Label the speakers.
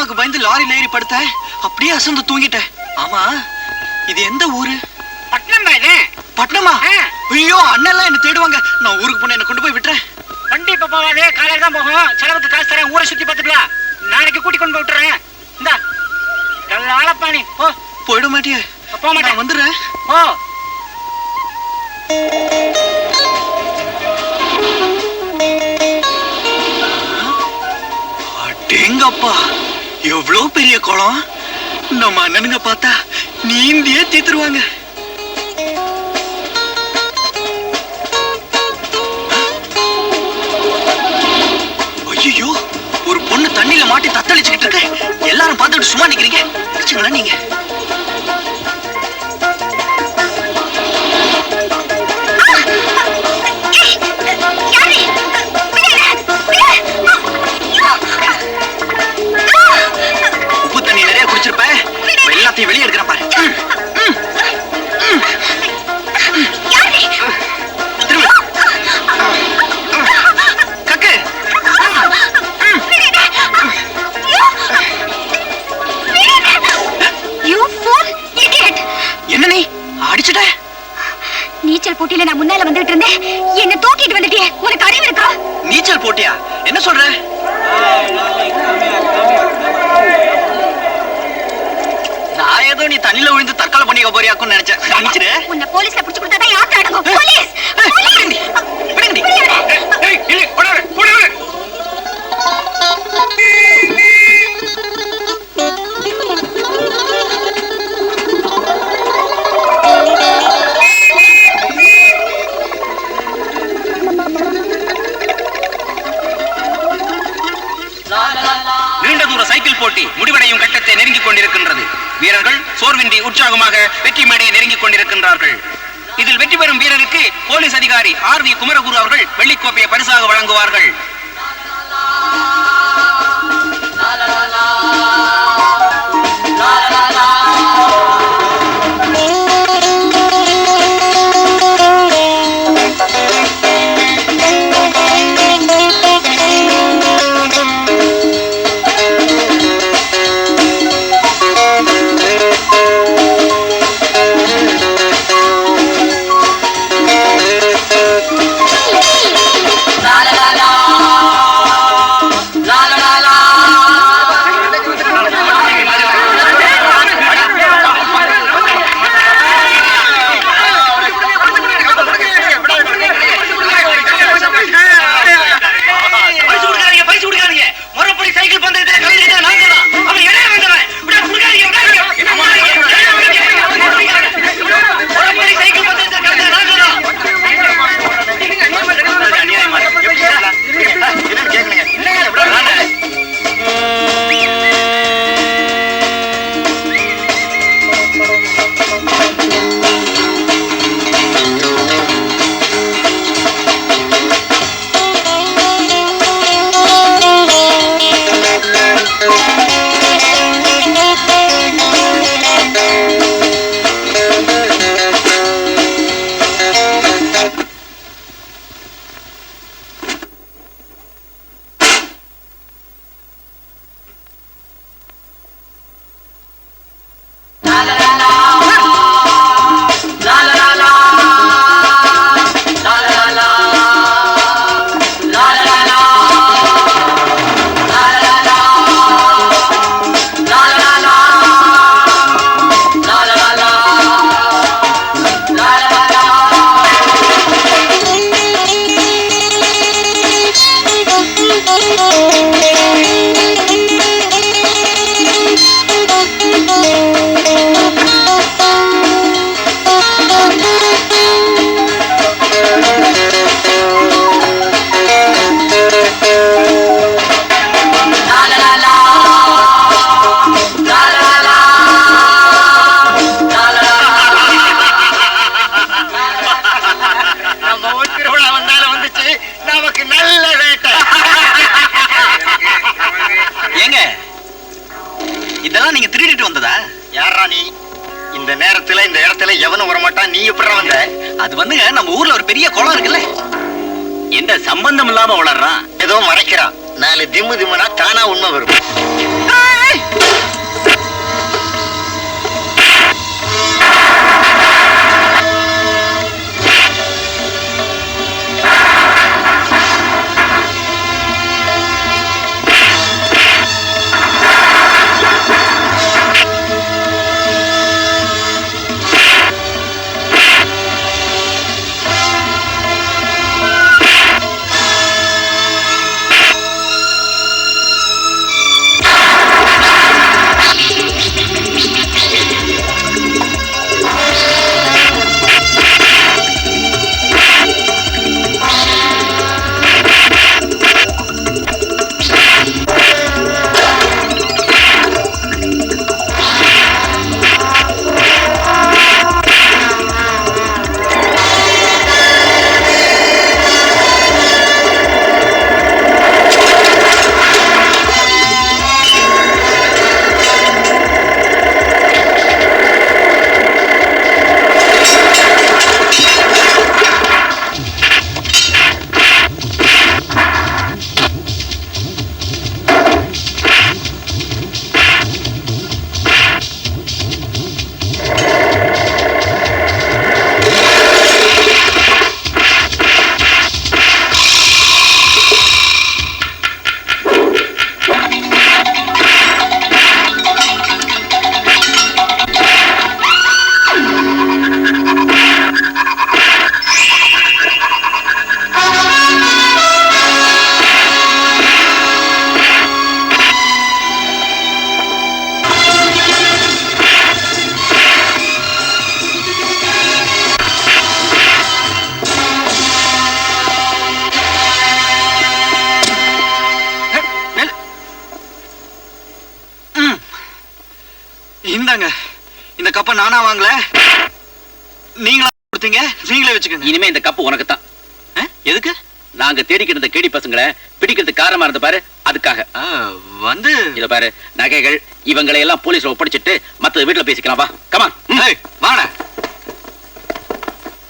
Speaker 1: காக்காக்கு பயந்து லாரில ஏறி படுத்தேன், அப்படியே அசந்து தூங்கிட்டேன். ஆமா, இது எந்த ஊரு?
Speaker 2: பட்னம்.
Speaker 1: பட்னமா? ஐயோ, அண்ணெல்லாம் என்ன தேடுவாங்க. நான் ஊருக்கு போன என்ன கொண்டு போய் விட்டுறேன்.
Speaker 2: வண்டி இப்ப போவாது, காலையில தான் போகும். செலவுக்கு காசு தரேன், ஊரை சுத்தி பார்த்துக்கலாம். நாளைக்கு கூட்டி கொண்டு போய் விட்டுறேன். இந்த ஆளப்பாணி போ.
Speaker 1: போயிட மாட்டியே?
Speaker 2: போக மாட்டேன்,
Speaker 1: வந்துடுறேன்.
Speaker 2: போ.
Speaker 1: அடேங்கப்பா, எவ்வளவு பெரிய குளம். நம்ம அண்ணனுங்க பார்த்தா நீந்தியே தீத்துருவாங்க. ஐயோ, ஒரு பொண்ணு தண்ணியில மாட்டி தத்தளிச்சுக்கிட்டு இருக்க. எல்லாரும் பார்த்துட்டு சும்மா நிக்கிறீங்க. நீங்க உப்பு தண்ணி நிறைய குடிச்சிருப்ப, எல்லாத்தையும் வெளியே எடுக்கிறேன் பாரு. கக்கு, என்ன நீ அடிச்சுட்ட?
Speaker 3: நீச்சல் போட்டியில நான் முன்னால வந்துட்டு இருந்தேன், என்ன தூக்கிட்டு வந்துட்டியே. உனக்கு அறிவு இருக்கா?
Speaker 1: நீச்சல் போட்டியா? என்ன சொல்ற? நான் ஏதோ நீ தண்ணில விழுந்து தற்கொலை பண்ணிக்க போறியாக்குன்னு நினைச்சேன்.
Speaker 3: உன்னை போலீஸ்ல புடிச்சு கொடுத்தா யார் அடங்கும்? போலீஸ்!
Speaker 4: நீண்ட தூர சைக்கிள் போட்டி முடிவடையும் கட்டத்தை நெருங்கிக் கொண்டிருக்கின்றது. வீரர்கள் சோர்வின்றி உற்சாகமாக வெற்றி மேடையை நெருங்கிக் கொண்டிருக்கின்றார்கள். இதில் வெற்றி பெறும் வீரருக்கு போலீஸ் அதிகாரி ஆர் வி குமரகுரு அவர்கள் வெள்ளிக்கோப்பையை பரிசாக வழங்குவார்கள்.
Speaker 1: இதெல்லாம் நீங்க திருடிட்டு வந்ததா?
Speaker 5: யாரா நீ? இந்த நேரத்துல இந்த இடத்துல எவனும் வரமாட்டான், நீ எப்படி வந்த?
Speaker 1: அது வந்துங்க, நம்ம ஊர்ல ஒரு பெரிய குளம் இருக்குல்ல.
Speaker 4: எந்த சம்பந்தம் இல்லாம வளர்றான்,
Speaker 5: ஏதோ மறைக்கிறான். 4 திம்மு திம்முனா தானா உண்மை வரும்.
Speaker 1: இந்தாங்க, இந்த கப்பை நானா வாங்கல, நீங்களா கொடுத்தீங்க, நீங்களே வச்சுக்கோங்க.
Speaker 4: இனிமே இந்த கப்பு உனக்கு தான்.
Speaker 1: எதுக்கு?
Speaker 4: நாங்க தேடிக்கிட்டு கேடி பசங்களை பிடிக்கிறதுக்கு காரணமா இருந்த பாரு, அதுக்காக.
Speaker 1: வந்து
Speaker 4: இத பாரு, நகைகள் இவங்களை எல்லாம் போலீஸ்ல ஒப்படைச்சிட்டு மத்த வீட்டுல பேசிக்கலாம். வா, கமான்.
Speaker 1: வாடா.